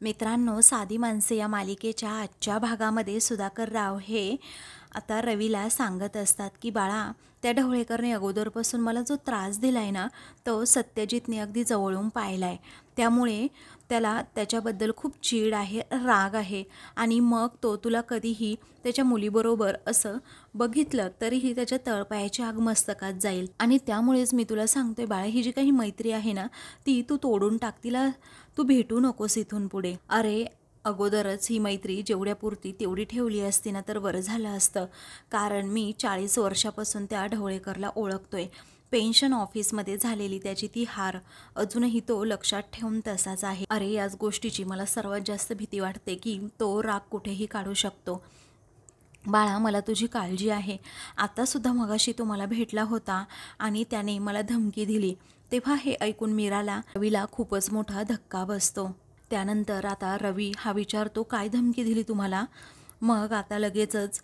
मित्रांनो, साधी माणसे या मालिकेच्या आजच्या भागामध्ये सुधाकर राव हे आता रवीला सांगत असतात की बाळा, त्या ढवळेकरने अगोदरपासून मला जो त्रास दिलाय ना, तो सत्यजितने अगदी जवळून पाहिलाय. त्यामुळे त्याला त्याच्याबद्दल खूप चीड आहे, राग आहे. आणि मग तो तुला कधीही त्याच्या मुलीबरोबर असं बघितलं तरीही त्याच्या तळपायाची आग मस्तकात जाईल. आणि त्यामुळेच मी तुला सांगतोय बाळा, ही जी काही मैत्री आहे ना, ती तू तोडून टाक. तिला तू भेटू नकोस इथून पुढे. अरे, अगोदरच ही मैत्री जेवढ्यापुरती तेवढी ठेवली असती ना तर बरं झालं असतं. कारण मी 40 वर्षापासून त्या ढवळेकरला ओळखतोय. पेन्शन ऑफिसमध्ये झालेली त्याची ती हार अजूनही तो लक्षात ठेवून तसाच आहे. अरे, याच गोष्टीची मला सर्वात जास्त भीती वाटते की तो राग कुठेही काढू शकतो. बाळा, मला तुझी काळजी आहे. आत्तासुद्धा मगाशी तो मला भेटला होता आणि त्याने मला धमकी दिली. तेव्हा हे ऐकून मीराला रवीला खूपच मोठा धक्का बसतो. त्यानंतर आता रवी हा विचारतो, काय धमकी दिली तुम्हाला? मग आता लगेचच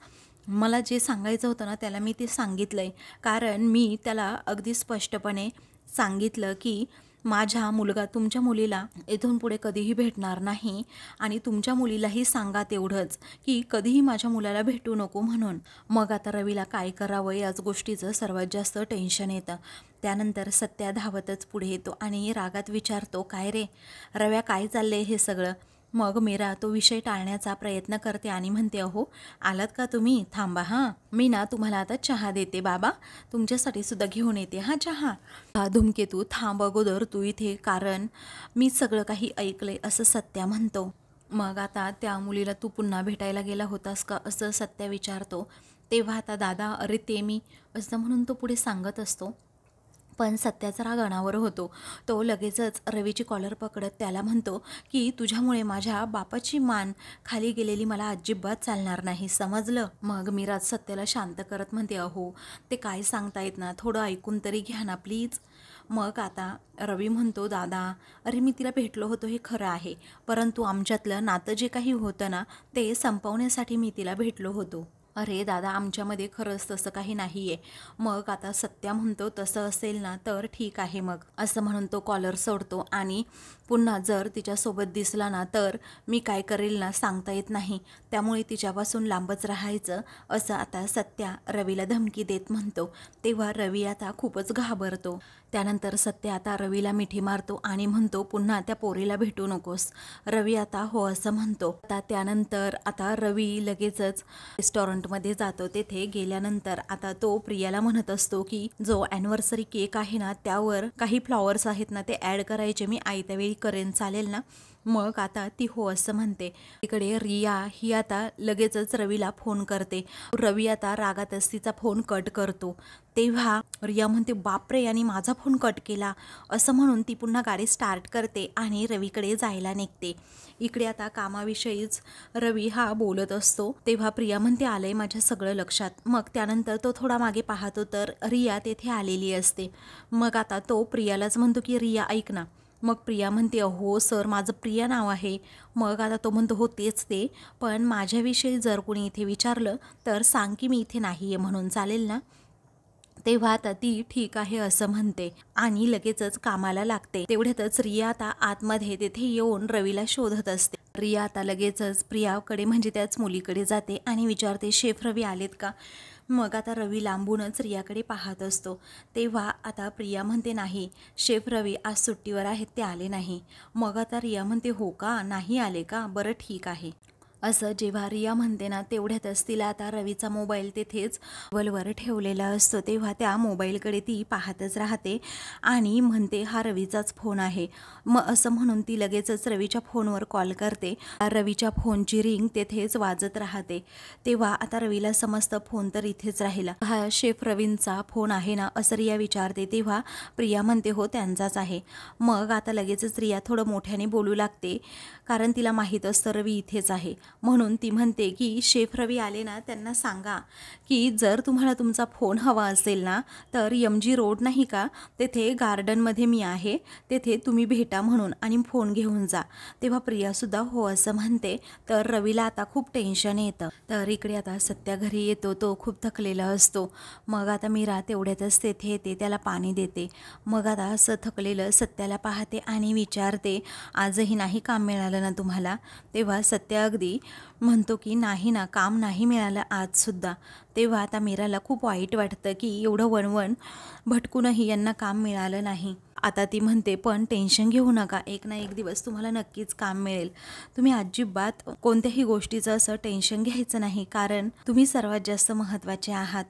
मला जे सांगायचं होतं ना त्याला मी ते सांगितलंय. कारण मी त्याला अगदी स्पष्टपणे सांगितलं की माझा मुलगा तुमच्या मुलीला इथून पुढे कधीही भेटणार नाही आणि तुमच्या मुलीलाही सांगा तेवढंच की कधीही माझ्या मुलाला भेटू नको म्हणून. मग आता रवीला काय करावं याच गोष्टीचं सर्वात जास्त टेन्शन येतं. त्यानंतर सत्या धावतच पुढे येतो आणि रागात विचारतो, काय रे रव्या, काय चाललंय हे सगळं? मग मीरा तो विषय टाळण्याचा प्रयत्न करते आणि म्हणते, अहो आलात का तुम्ही? थांबा हां, मी ना तुम्हाला आता चहा देते. बाबा, तुमच्यासाठी सुद्धा घेऊन येते हां चहा. धूमकेतू, थांब अगोदर तू इथे, कारण मी सगळं काही ऐकलंय असं सत्या म्हणतो. मग आता त्या मुलीला तू पुन्हा भेटायला गेला होतास का असं सत्या विचारतो. तेव्हा आता दादा, अरे ते मी असं म्हणून तो पुढे सांगत असतो. पण सत्याचा राग अनावर होतो. तो लगेचच रवीची कॉलर पकडत त्याला म्हणतो की तुझ्यामुळे माझ्या बापाची मान खाली गेलेली मला अजिबात चालणार नाही, समजलं? मग मीराज सत्याला शांत करत म्हणते, अहो ते काय सांगतायत ना, थोडं ऐकून तरी घ्या ना प्लीज. मग आता रवी म्हणतो, दादा अरे मी तिला भेटलो होतो हे खरं आहे, परंतु आमच्यातलं नातं जे काही होतं ना ते संपवण्यासाठी मी तिला भेटलो होतो. अरे दादा, आमच्यामध्ये खरंच तसं काही नाही आहे. मग आता सत्या म्हणतो, तसं असेल ना तर ठीक आहे मग, असं म्हणून तो कॉलर सोडतो. आणि पुन्हा जर तिच्यासोबत दिसला ना तर मी काय करेल ना सांगता येत नाही, त्यामुळे तिच्यापासून लांबच राहायचं, असं आता सत्या रवीला धमकी देत म्हणतो. तेव्हा रवी आता खूपच घाबरतो. त्यानंतर सत्या आता रवीला मिठी मारतो आणि म्हणतो, पुन्हा त्या पोरीला भेटू नकोस. रवी आता हो असं म्हणतो. आता त्यानंतर आता रवी लगेचच रेस्टॉरंटमध्ये जातो. तेथे गेल्यानंतर आता तो प्रियाला म्हणत असतो की जो ॲनिव्हर्सरी केक आहे ना त्यावर काही फ्लॉवर्स आहेत ना ते ॲड करायचे, मी आयत्या वेळी करेन, चालेल ना? मग आता ती हो असं म्हणते. इकडे रिया ही आता लगेचच रवीला फोन करते. रवी आता रागातच तिचा फोन कट करतो. तेव्हा रिया म्हणते, बापरे यांनी माझा फोन कट केला, असं म्हणून ती पुन्हा गाडी स्टार्ट करते आणि रवीकडे जायला निघते. इकडे आता कामाविषयीच रवी हा बोलत असतो. तेव्हा प्रिया म्हणते, आलंय माझ्या सगळं लक्षात. मग त्यानंतर तो थोडा मागे पाहतो तर रिया तेथे आलेली असते. मग आता तो प्रियालाच म्हणतो की रिया ऐक ना. मग प्रिया म्हणते, हो सर, माझं प्रिया नाव आहे. मग आता तो म्हणतो, हो तेच ते, पण माझ्याविषयी जर कोणी इथे विचारलं तर सांग की मी इथे नाही आहे म्हणून, चालेल ना? तेव्हा आता ती ठीक आहे असं म्हणते आणि लगेचच कामाला लागते. तेवढ्यातच रिया आता आतमध्ये तेथे येऊन रवीला शोधत असते. रिया आता लगेचच प्रियाकडे म्हणजे त्याच मुलीकडे जाते आणि विचारते, शेफ रवी आलेत का? मग आता रवी लांबूनच रियाकडे पाहत असतो. तेव्हा आता प्रिया म्हणते, नाही शेफ रवी आज सुट्टीवर आहेत, ते आले नाही. मग आता रिया म्हणते, हो का, नाही आले का, बरं ठीक आहे. असं जेव्हा रिया म्हणते ना तेवढ्यातच तिला आता रवीचा मोबाईल तेथेच टेबलवर ठेवलेला असतो. तेव्हा त्या मोबाईलकडे ती पाहतच राहते आणि म्हणते, हा रवीचाच फोन आहे. मग असं म्हणून ती लगेचच रवीच्या फोनवर कॉल करते. रवीच्या फोनची रिंग तेथेच वाजत राहते. तेव्हा आता रवीला समजतं फोन तर इथेच राहिला, हा शेफ रवींचा फोन आहे ना असं रिया विचारते. तेव्हा प्रिया म्हणते, हो त्यांचाच आहे. मग आता लगेचच रिया थोडं मोठ्याने बोलू लागते, कारण तिला माहीत असतं रवी इथेच आहे. म्हणून ती म्हणते की शेफ रवी आले ना त्यांना सांगा की जर तुम्हाला तुमचा फोन हवा असेल ना तर MG रोड नाही का, तेथे गार्डनमध्ये मी आहे, तेथे तुम्ही भेटा म्हणून आणि फोन घेऊन जा. तेव्हा प्रियासुद्धा हो असं म्हणते. तर रवीला आता खूप टेन्शन येतं. तर इकडे आता सत्या घरी येतो, तो खूप थकलेला असतो. मग आता मीरा तेवढ्यातच तेथे येते, त्याला पाणी देते. मग आता असं थकलेलं सत्याला पाहते आणि विचारते, आजही नाही काम मिळालं ना तुम्हाला? तेव्हा सत्य अगदी म्हणतो की नाही ना, काम नाही मिळालं आजसुद्धा. तेव्हा आता मीराला खूप वाईट वाटतं की एवढं वणवण भटकूनही यांना काम मिळालं नाही. आता ती म्हणते पण टेन्शन घेऊ नका, एक ना एक दिवस तुम्हाला नक्कीच काम मिळेल. तुम्ही अजिबात कोणत्याही गोष्टीचं असं टेन्शन घ्यायचं नाही, कारण तुम्ही सर्वात जास्त महत्त्वाचे आहात.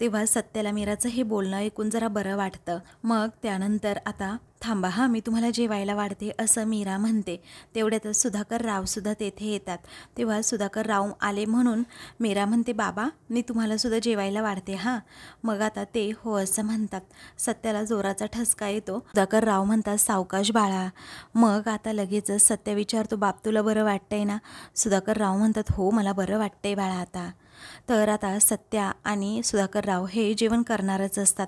तेव्हा सत्याला मीराचं हे बोलणं ऐकून जरा बरं वाटतं. मग त्यानंतर आता थांबा हां, मी तुम्हाला जेवायला वाढते असं मीरा म्हणते. तेवढ्यातच सुधाकर रावसुद्धा तेथे येतात. तेव्हा सुधाकर राव आले म्हणून मीरा म्हणते, बाबा मी तुम्हाला सुद्धा जेवायला वाढते हां. मग आता ते हो असं म्हणतात. सत्याला जोराचा ठसका येतो. सुधाकर राव म्हणतात, सावकाश बाळा. मग आता लगेचच सत्य विचारतो, बाप तुला बरं वाटतंय ना? सुधाकर राव म्हणतात, हो मला बरं वाटतंय बाळा आता. तर आता सत्या आणि सुधाकर राव हे जेवण करणारच असतात.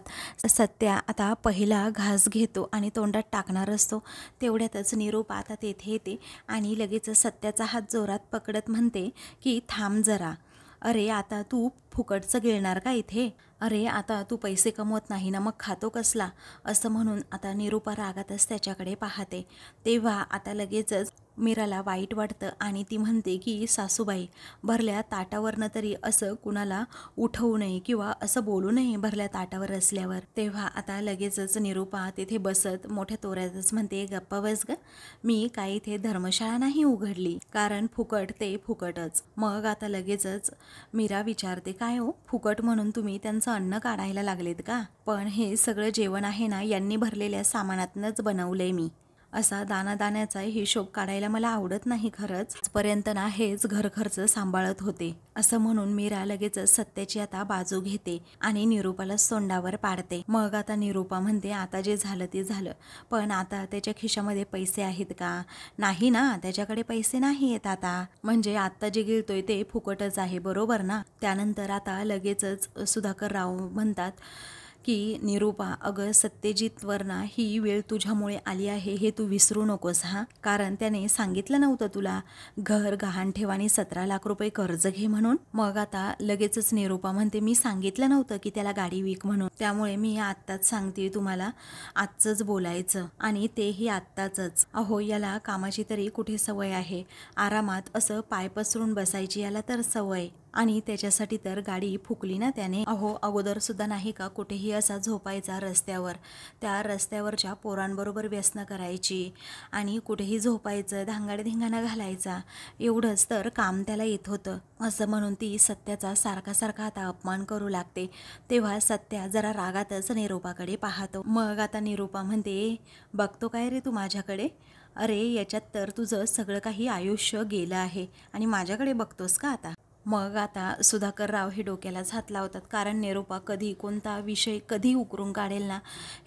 सत्या आता पहिला घास घेतो आणि तोंडात टाकणार असतो. तेवढ्यातच निरूपा आता तेथे येते आणि लगेच सत्याचा हात जोरात पकडत म्हणते की थांब जरा. अरे आता तू फुकटचं गिळणार का इथे? अरे आता तू पैसे कमवत नाही ना, मग खातो कसला? असं म्हणून आता निरूपा रागातच त्याच्याकडे पाहते. तेव्हा आता लगेचच मीराला वाईट वाटतं आणि ती म्हणते की सासूबाई, भरल्या ताटावरनं तरी असं कुणाला उठवू नये किंवा असं बोलू नये भरल्या ताटावर असल्यावर. तेव्हा आता लगेचच निरूपा तिथे बसत मोठ्या तोऱ्यातच म्हणते, गप्पा बस ग, मी काही इथे धर्मशाळा नाही उघडली, कारण फुकट ते फुकटच. मग आता लगेचच मीरा विचारते, काय हो फुकट म्हणून तुम्ही त्यांचं अन्न काढायला लागलेत का? पण हे सगळं जेवण आहे ना, यांनी भरलेल्या सामानातनंच बनवलंय मी. असा दानादाण्याचा हिशोब काढायला मला आवडत नाही खरंच. आजपर्यंत ना हेच घर खर्च सांभाळत होते. असं म्हणून मीरा लगेच सत्याची आता बाजू घेते आणि निरूपाला सोंडावर पाडते. मग आता निरूपा म्हणते, आता जे झालं ते झालं, पण आता त्याच्या खिशामध्ये पैसे आहेत का? नाही ना, त्याच्याकडे पैसे नाही आहेत आता. म्हणजे आता जे गिळतोय ते फुकटच आहे, बरोबर ना? त्यानंतर आता लगेचच सुधाकर राव म्हणतात की निरूपा, अगं सत्यजितवर ना ही वेळ तुझ्यामुळे आली आहे हे तू विसरू नकोस हां, कारण त्याने सांगितलं नव्हतं तुला घर गहाण ठेव आणि 17 लाख रुपये कर्ज घे म्हणून? मग आता लगेचच निरूपा म्हणते, मी सांगितलं नव्हतं की त्याला गाडी विक म्हणून, त्यामुळे मी आत्ताच सांगते तुम्हाला, आजचंच बोलायचं आणि तेही आत्ताचच. अहो याला कामाची तरी कुठे सवय आहे? आरामात असं पाय पसरून बसायची याला तर सवय, आणि त्याच्यासाठी तर गाडी फुकली ना त्याने. अहो अगोदर सुद्धा नाही का कुठेही असा झोपायचा रस्त्यावर, त्या रस्त्यावरच्या पोरांबरोबर व्यसन करायची आणि कुठेही झोपायचं, धांगाडधिंगाणा घालायचा, एवढंच तर काम त्याला येत होतं. असं म्हणून ती सत्याचा सारखा सारखा आता अपमान करू लागते. तेव्हा सत्या जरा रागातच निरूपाकडे पाहतो. मग आता निरूपा म्हणते, बघतो काय रे तू माझ्याकडे? अरे याच्यात तर तुझं सगळं काही आयुष्य गेलं आहे आणि माझ्याकडे बघतोस का आता? मग आता सुधाकर राव हे डोक्यालाच हात लावतात, कारण निरूपा कधी कोणता विषय कधी उकरून काढेल ना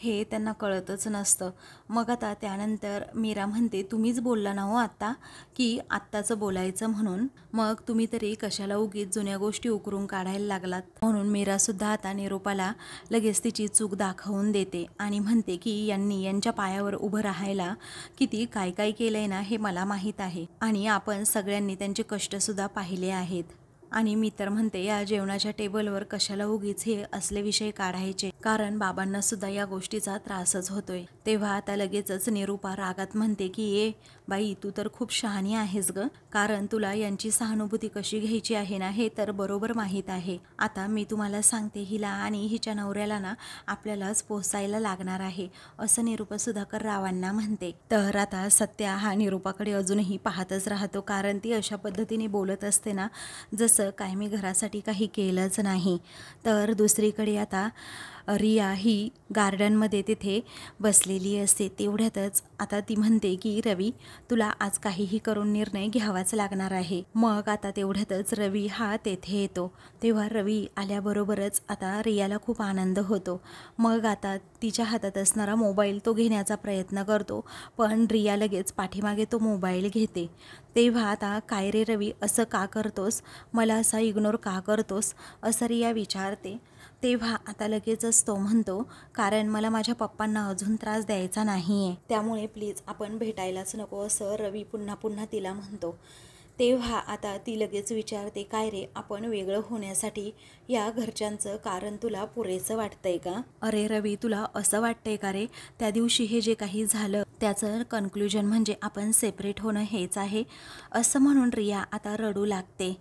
हे त्यांना कळतच नसतं. मग आता त्यानंतर मीरा म्हणते, तुम्हीच बोलला ना हो आत्ता की आत्ताचं बोलायचं म्हणून, मग तुम्ही तरी कशाला उगीच जुन्या गोष्टी उकरून काढायला लागलात? म्हणून मीरासुद्धा आता निरूपाला लगेच तिची चूक दाखवून देते आणि म्हणते की यांनी यांच्या पायावर उभं राहायला किती काय काय केलंय ना हे मला माहीत आहे, आणि आपण सगळ्यांनी त्यांचे कष्टसुद्धा पाहिले आहेत. आणि मी तर म्हणते या जेवणाच्या टेबलवर कशाला उगीच हे असले विषय काढायचे, कारण बाबांना सुद्धा या गोष्टीचा त्रासच होतोय. तेव्हा आता लगेचच निरूपा रागात म्हणते की ए बाई, तू तर खूप शहाणी आहेस ग, कारण तुला यांची सहानुभूती कशी घ्यायची आहे ना हे तर बरोबर माहीत आहे. आता मी तुम्हाला सांगते, हिला आणि हिच्या नवऱ्याला ना आपल्यालाच पोसायला लागणार आहे, असं निरूपा सुधाकर रावांना म्हणते. तर आता सत्या हा निरूपाकडे अजूनही पाहतच राहतो, कारण ती अशा पद्धतीने बोलत असते ना जसं काय मी घरासाठी काही केलंच नाही. तर दुसरीकडे आता रिया ही गार्डनमध्ये तिथे बसलेली असते. तेवढ्यातच आता ती म्हणते की रवी, तुला आज काहीही करून निर्णय घ्यावाच लागणार आहे. मग आता तेवढ्यातच रवी हा तेथे येतो. तेव्हा रवी आल्याबरोबरच आता रियाला खूप आनंद होतो. मग आता तिच्या हातात असणारा मोबाईल तो घेण्याचा प्रयत्न करतो, पण रिया लगेच पाठीमागे तो मोबाईल घेते. तेव्हा आता काय रे रवी, असं का करतोस, मला असा इग्नोर का करतोस, असं रिया विचारते. तेव्हा आता लगेचच तो म्हणतो, कारण मला माझ्या पप्पांना अजून त्रास द्यायचा नाही आहे, त्यामुळे प्लीज आपण भेटायलाच नको, असं रवी पुन्हा पुन्हा तिला म्हणतो. तेव्हा आता ती लगेच विचारते, काय रे, आपण वेगळं होण्यासाठी या घरच्यांचं कारण तुला पुरेसं वाटतंय का? अरे रवी, तुला असं वाटतंय का रे, त्या दिवशी हे जे काही झालं त्याचं कन्क्लुजन म्हणजे आपण सेपरेट होणं हेच आहे, असं म्हणून रिया आता रडू लागते.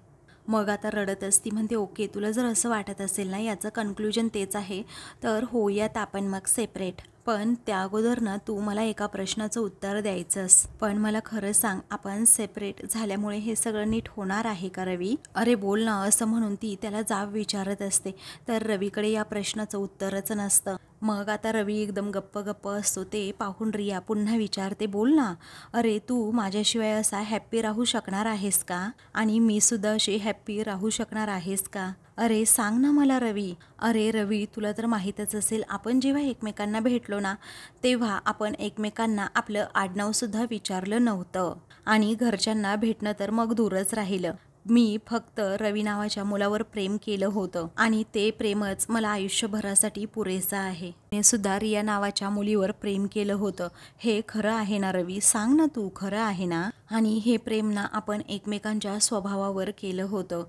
मग आता रडतच ती म्हणते, ओके, तुला जर असं वाटत असेल ना याचं कन्क्लुजन तेच आहे, तर होऊयात आपण मग सेपरेट. पण त्या अगोदर ना तू मला एका प्रश्नाचं उत्तर द्यायचंस. पण मला खरं सांग, आपण सेपरेट झाल्यामुळे हे सगळं नीट होणार आहे का रवी? अरे बोल ना, असं म्हणून ती त्याला जाब विचारत असते. तर रवीकडे या प्रश्नाचं उत्तरच नसतं. मग आता रवी एकदम गप्प गप्प असतो. ते पाहून रिया पुन्हा विचारते, बोल ना, अरे तू माझ्याशिवाय असा हॅप्पी राहू शकणार आहेस का? आणि मी सुद्धा अशी हॅप्पी राहू शकणार आहेस का? अरे सांग ना मला रवी. अरे रवी, तुला तर माहीतच असेल, आपण जेव्हा एकमेकांना भेटलो ना तेव्हा आपण एकमेकांना आपलं आडनावसुद्धा विचारलं नव्हतं, आणि घरच्यांना भेटणं तर मग दूरच राहिलं. मी फक्त रवी नावाच्या मुलावर प्रेम केलं होतं, आणि ते प्रेमच मला आयुष्यभरासाठी पुरेसं आहे. मी सुद्धा रिया नावाच्या मुलीवर प्रेम केलं होतं. हे खरं आहे ना रवी, सांग ना तू, खरं आहे ना? आणि हे प्रेम ना आपण एकमेकांच्या स्वभावावर केलं होतं,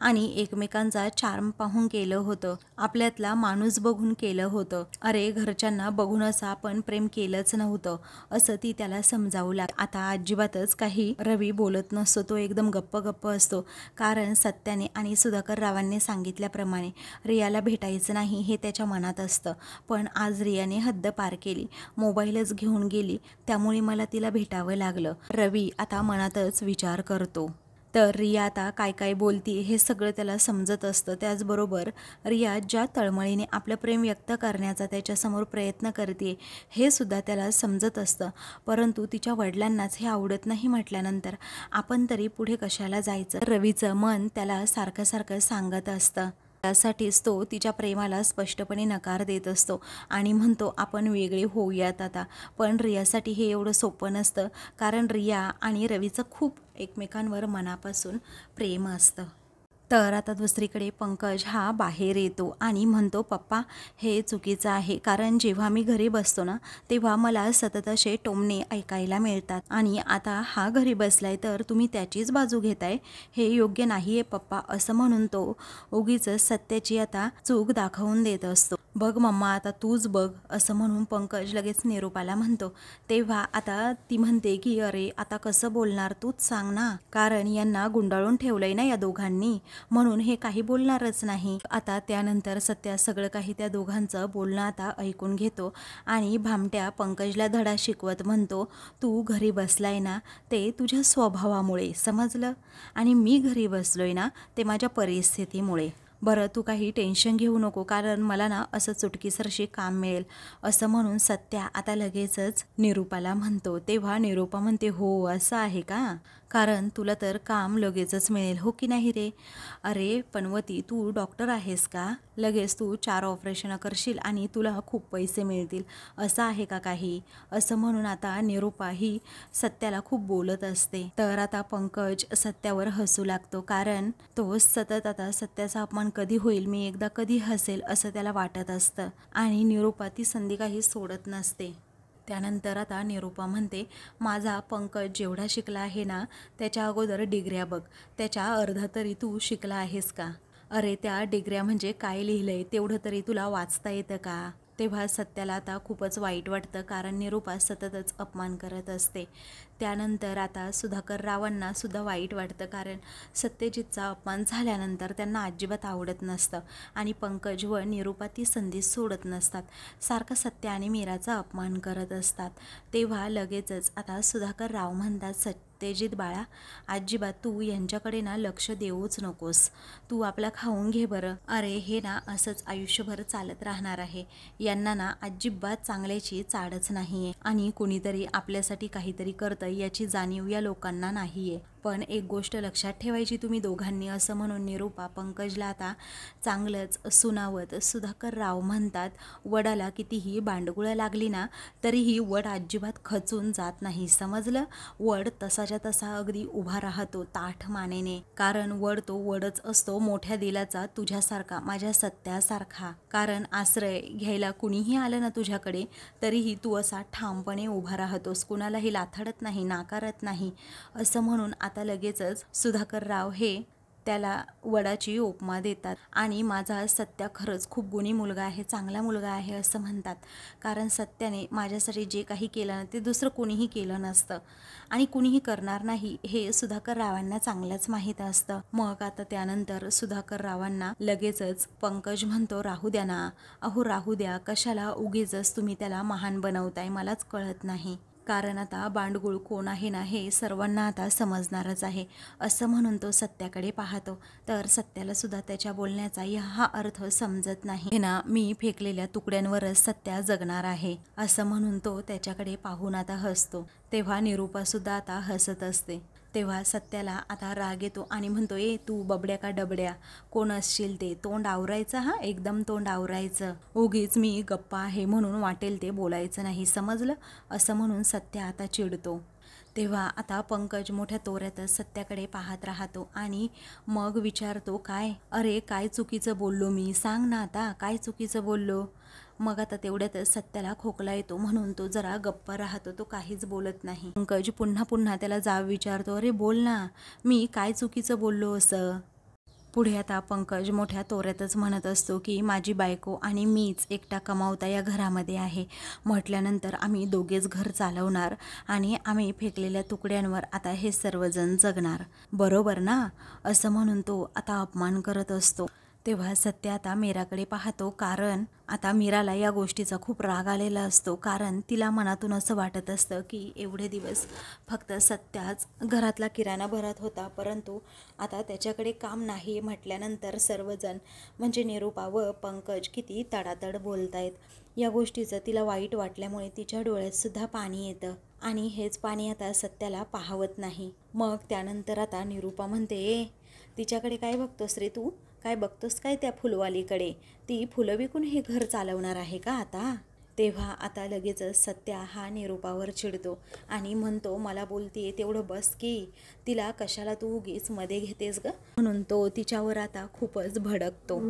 आणि एकमेकांचा चार्म पाहून केलं होतं, आपल्यातला माणूस बघून केलं होतं. अरे घरच्यांना बघून असं आपण प्रेम केलंच नव्हतं, असं ती त्याला समजावू लाग. आता अजिबातच काही रवी बोलत नसतो, तो एकदम गप्प गप्प असतो. कारण सत्याने आणि सुधाकर रावांनी सांगितल्याप्रमाणे रियाला भेटायचं नाही हे त्याच्या मनात असतं. पण आज रियाने हद्द पार केली, मोबाईलच घेऊन गेली, त्यामुळे मला तिला भेटावं लागलं. रवी आता मनातच विचार करतो. तर रिया आता काय काय बोलती हे सगळं त्याला समजत असतं. त्याचबरोबर रिया ज्या तळमळीने आपलं प्रेम व्यक्त करण्याचा त्याच्यासमोर प्रयत्न करते हे सुद्धा त्याला समजत असतं. परंतु तिच्या वडिलांनाच हे आवडत नाही म्हटल्यानंतर आपण तरी पुढे कशाला जायचं? रवीचं मन त्याला सारखं सारखं सांगत असतं. त्यासाठीच तो तिच्या प्रेमाला स्पष्टपणे नकार देत असतो आणि म्हणतो, आपण वेगळे होऊयात आता. पण रियासाठी हे एवढं सोपं नसतं, कारण रिया आणि रवीचं खूप एकमेकांवर मनापासून प्रेम असतं. तर आता दुसरीकडे पंकज हा बाहेर येतो आणि म्हणतो, पप्पा, हे चुकीचं आहे, कारण जेव्हा मी घरी बसतो ना तेव्हा मला सतत असे टोमणे ऐकायला मिळतात, आणि आता हा घरी बसलाय तर तुम्ही त्याचीच बाजू घेताय, हे योग्य नाही आहे पप्पा, असं म्हणून तो उगीच सत्याची आता चूक दाखवून देत असतो. बघ मम्मा, आता तूच बघ, असं म्हणून पंकज लगेच निरूपाला म्हणतो. तेव्हा आता ती म्हणते की अरे आता कसं बोलणार, तूच सांग ना, कारण यांना गुंडाळून ठेवलंय ना या दोघांनी, म्हणून हे काही बोलणारच नाही. आता त्यानंतर सत्या सगळं काही त्या दोघांचं बोलणं आता ऐकून घेतो, आणि भामट्या पंकजला धडा शिकवत म्हणतो, तू घरी बसलाय ना ते तुझ्या स्वभावामुळे, समजलं, आणि मी घरी बसलोय ना ते माझ्या परिस्थितीमुळे. बरं, तू काही टेन्शन घेऊ नको, कारण मला ना असं चुटकीसरशी काम मिळेल, असं म्हणून सत्या आता लगेचच निरूपाला म्हणतो. तेव्हा निरूपा म्हणते, हो असं आहे का, कारण तुला तर काम लगेचच मिळेल, हो की नाही रे? अरे पनवती, तू डॉक्टर आहेस का? लगेच तू 4 ऑपरेशनं करशील आणि तुला खूप पैसे मिळतील, असं आहे का काही? असं म्हणून आता निरूपा ही सत्याला खूप बोलत असते. तर आता पंकज सत्यावर हसू लागतो, कारण तो सतत आता सत्याचा अपमान कधी होईल, मी एकदा कधी हसेल, असं त्याला वाटत असतं, आणि निरूपा ती संधी काही सोडत नसते. त्यानंतर आता निरूपा म्हणते, माझा पंकज जेवढा शिकला आहे ना त्याच्या अगोदर डिग्र्या बघ, त्याच्या अर्धा तरी तू शिकला आहेस का? अरे त्या डिग्र्या म्हणजे काय लिहिलंय तेवढं तरी तुला वाचता येतं का? तेव्हा सत्याला आता खूपच वाईट वाटतं, कारण निरूपा सततच अपमान करत असते. त्यानंतर आता सुधाकर रावांना सुद्धा वाईट वाटतं, कारण सत्यजितचा अपमान झाल्यानंतर त्यांना अजिबात आवडत नसतं, आणि पंकज व निरूपा ती संधी सोडत नसतात, सारखं सत्य आणि मीराचा अपमान करत असतात. तेव्हा लगेचच आता सुधाकर राव म्हणतात, उत्तेजित बाळा. अजिबात तू यांच्याकडे ना लक्ष देऊच नकोस. तू आपला खाऊन घे बरं. अरे हे ना असंच आयुष्यभर चालत राहणार आहे. यांना ना अजिबात चांगल्याची चाडच नाहीये आणि कुणीतरी आपल्यासाठी काहीतरी करतं याची जाणीव या लोकांना नाहीये. पण एक गोष्ट लक्षात ठेवायची तुम्ही दोघांनी, असं म्हणून निरूपा पंकजला आता चांगलंच सुनावत सुधाकरराव म्हणतात. वडाला कितीही बांडगुळं लागली ना तरीही वड अजिबात खचून जात नाही, समजलं. वड तसाच्या तसा अगदी उभा राहतो ताठ मानेने, कारण वड तो वडच असतो, मोठ्या दिलाचा, तुझ्यासारखा, माझ्या सत्यासारखा. कारण आश्रय घ्यायला कुणीही आलं ना तुझ्याकडे तरीही तू असा ठामपणे उभा राहतोस, कुणालाही लाथाडत नाही, नाकारत नाही. असं म्हणून आता लगेचच सुधाकरराव हे त्याला वडाची उपमा देतात आणि माझा सत्या खरंच खूप गुणी मुलगा आहे, चांगला मुलगा आहे असं म्हणतात. कारण सत्याने माझ्यासाठी जे काही केलं ना ते दुसरं कोणीही केलं नसतं आणि कुणीही करणार नाही हे सुधाकररावांना चांगलंच माहीत असतं. मग आता त्यानंतर सुधाकररावांना लगेचच पंकज म्हणतो, राहू द्या ना. अहो राहू द्या, कशाला उगीचच तुम्ही त्याला महान बनवताय, मलाच कळत नाही. कारण आता बांडगुळ कोण आहे ना हे सर्वांना आता समजणारच आहे. असं म्हणून तो सत्याकडे पाहतो. तर सत्याला सुद्धा त्याच्या बोलण्याचा हा अर्थ समजत नाही. हे ना मी फेकलेल्या तुकड्यांवरच सत्या जगणार आहे असं म्हणून तो त्याच्याकडे पाहून आता हसतो. तेव्हा निरूपा सुद्धा आता हसत असते. तेव्हा सत्याला आता राग येतो आणि म्हणतो, ए तू बबड्या का डबड्या, कोण असशील ते, तोंड आवरायचं, हा एकदम तोंड आवरायचं, उगीच मी गप्पा आहे म्हणून वाटेल ते बोलायचं नाही, समजलं. असं म्हणून सत्या आता चिडतो. तेव्हा आता पंकज मोठ्या तोऱ्यातच सत्याकडे पाहत राहतो आणि मग विचारतो, काय, अरे काय चुकीचं बोललो मी, सांग ना आता काय चुकीचं बोललो. मग आता तेवढ्यातच सत्याला खोकला येतो म्हणून तो जरा गप्प राहतो, तो काहीच बोलत नाही. पंकज पुन्हा पुन्हा त्याला जाब विचारतो, अरे बोल ना, मी काय चुकीचं बोललो असं. पुढे आता पंकज मोठ्या तोऱ्यातच म्हणत असतो की माझी बायको आणि मीच एकटा कमावता या घरामध्ये आहे म्हटल्यानंतर आम्ही दोघेच घर चालवणार आणि आम्ही फेकलेल्या तुकड्यांवर आता हे सर्वजण जगणार, बरोबर ना. असं म्हणून तो आता अपमान करत असतो. तेव्हा सत्य आता मीराकडे पाहतो, कारण आता मीराला या गोष्टीचा खूप राग आलेला असतो. कारण तिला मनातून असं वाटत असतं की एवढे दिवस फक्त सत्याच घरातला किराणा भरत होता, परंतु आता त्याच्याकडे काम नाही म्हटल्यानंतर सर्वजण म्हणजे निरूपा व पंकज किती तडातड बोलतायत. या गोष्टीचं तिला वाईट वाटल्यामुळे तिच्या डोळ्यात सुद्धा पाणी येतं आणि हेच पाणी आता सत्याला पाहवत नाही. मग त्यानंतर आता निरूपा म्हणते, ए तिच्याकडे काय बघतोस रे तू, काय बघतोस काय त्या फुलवालीकडे, ती फुलं विकून हे घर चालवणार आहे का आता. तेव्हा आता लगेचच सत्या हा निरूपावर चिडतो आणि म्हणतो, मला बोलतीये तेवढं बस की, तिला कशाला तू उगीच मध्ये घेतेस ग, म्हणून तो तिच्यावर आता खूपच भडकतो.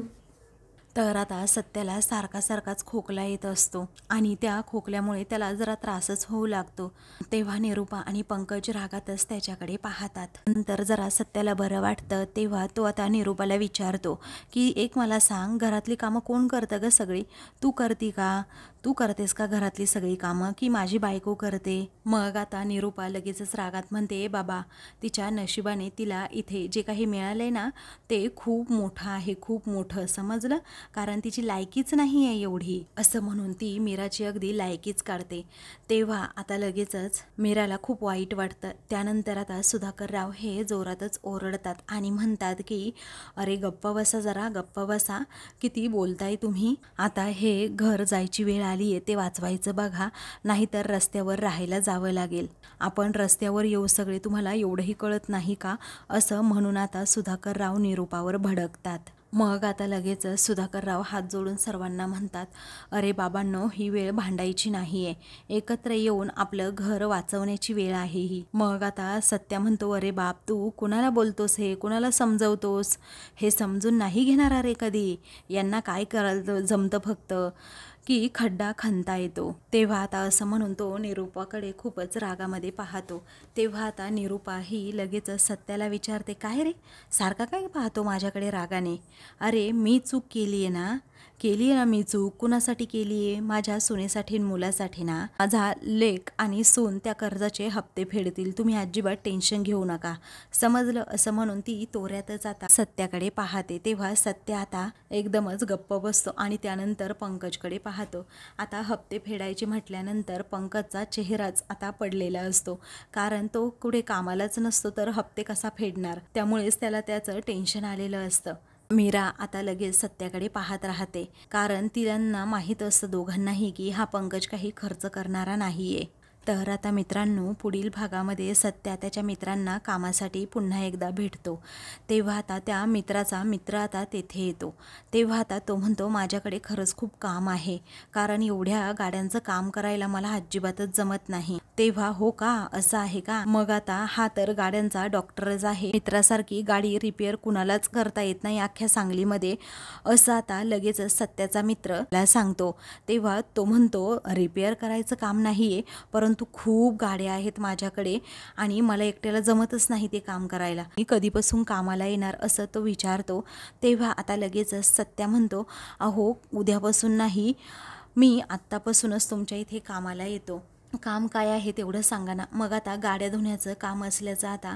तर आता सत्याला सारखाच खोकला येत असतो आणि त्या खोकल्यामुळे त्याला जरा त्रासच होऊ लागतो. तेव्हा निरूपा आणि पंकज रागातच त्याच्याकडे पाहतात. नंतर जरा सत्याला बरं वाटतं तेव्हा तो आता निरूपाला विचारतो की एक मला सांग, घरातली कामं कोण करतं ग सगळी, तू करती का, तू करतेस का घरातली सगळी कामं की माझी बायको करते. मग आता निरूपा लगेचच रागात म्हणते, बाबा तिच्या नशिबाने तिला इथे जे काही मिळालंय ना ते खूप मोठं आहे, खूप मोठं, समजलं. कारण तिची लायकीच नाही आहे एवढी, असं म्हणून ती मीराची अगदी लायकीच काढते. तेव्हा आता लगेचच मीराला खूप वाईट वाटतं. त्यानंतर आता सुधाकरराव हे जोरातच ओरडतात आणि म्हणतात की अरे गप्प बसा, जरा गप्प बसा, किती बोलताय तुम्ही, आता हे घर जायची वेळ आली आहे, ते वाचवायचं बघा, नाहीतर रस्त्यावर राहायला जावं लागेल. आपण रस्त्यावर येऊ सगळे, तुम्हाला एवढंही कळत नाही का. असं म्हणून आता सुधाकरराव निरूपावर भडकतात. मग आता लगेचच सुधाकरराव हात जोडून सर्वांना म्हणतात, अरे बाबांनो, ही वेळ भांडायची नाही आहे, एकत्र येऊन आपलं घर वाचवण्याची वेळ आहे ही. मग आता सत्या म्हणतो, अरे बाप तू कुणाला बोलतोस, हे कुणाला समजवतोस, हे समजून नाही घेणार अरे कधी, यांना काय करायला जमतं फक्त की खड्डा खणता येतो. तेव्हा आता असं म्हणून तो निरूपाकडे खूपच रागामध्ये पाहतो. तेव्हा आता निरूपा ही लगेचच सत्याला विचारते, काय रे सारखा काय पाहतो माझ्याकडे रागाने, अरे मी चूक केली आहे ना, केली ना मी चूक, कुणासाठी केली आहे? माझ्या सुनेसाठी आणि मुलासाठी ना. माझा लेक आणि सून त्या कर्जाचे हप्ते फेडतील, तुम्ही अजिबात टेन्शन घेऊ नका, समजलं? असं म्हणून ती तोऱ्यातच आता सत्याकडे पाहते. तेव्हा सत्य आता एकदमच गप्प बसतो आणि त्यानंतर पंकजकडे पाहतो. आता हप्ते फेडायचे म्हटल्यानंतर पंकजचा चेहराच आता पडलेला असतो, कारण तो कुठे कामालाच नसतो तर हप्ते कसा फेडणार, त्यामुळेच त्याला त्याचं टेन्शन आलेलं असतं. मीरा आता लगेच सत्याकडे पाहत राहते, कारण तिला माहीत असतं दोघांनाही की हा पंकज काही खर्च करणारा नाहीये. तर आता मित्रांनो, पुढील भागामध्ये सत्या त्याच्या मित्रांना कामासाठी पुन्हा एकदा भेटतो. तेव्हा आता त्या मित्राचा मित्र आता तेथे येतो. तेव्हा आता तो म्हणतो, माझ्याकडे खरंच खूप काम आहे, कारण एवढ्या गाड्यांचं काम करायला मला अजिबातच जमत नाही. तेव्हा हो का, असं आहे का? मग आता हा तर गाड्यांचा डॉक्टरच आहे, मित्रासारखी गाडी रिपेअर कुणालाच करता येत नाही अख्ख्या सांगलीमध्ये, असं आता लगेचच सत्याचा मित्र ला सांगतो. तेव्हा तो म्हणतो, रिपेअर करायचं काम नाहीये, परंतु खूप गाड्या आहेत माझ्याकडे आणि मला एकट्याला जमतच नाही ते काम करायला, मी कधीपासून कामाला येणार, असं तो विचारतो. तेव्हा आता लगेचच सत्या म्हणतो, अहो उद्यापासून नाही, मी आत्तापासूनच तुमच्या इथे कामाला येतो. काम काय आहे तेवढं सांगा ना. मग आता गाड्या धुण्याचं काम असल्याचं आता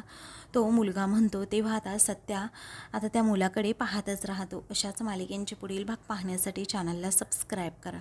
तो मुलगा म्हणतो. तेव्हा आता सत्या आता त्या मुलाकडे पाहतच राहतो. अशाच मालिकेंचे पुढील भाग पाहण्यासाठी चॅनलला सबस्क्राईब करा.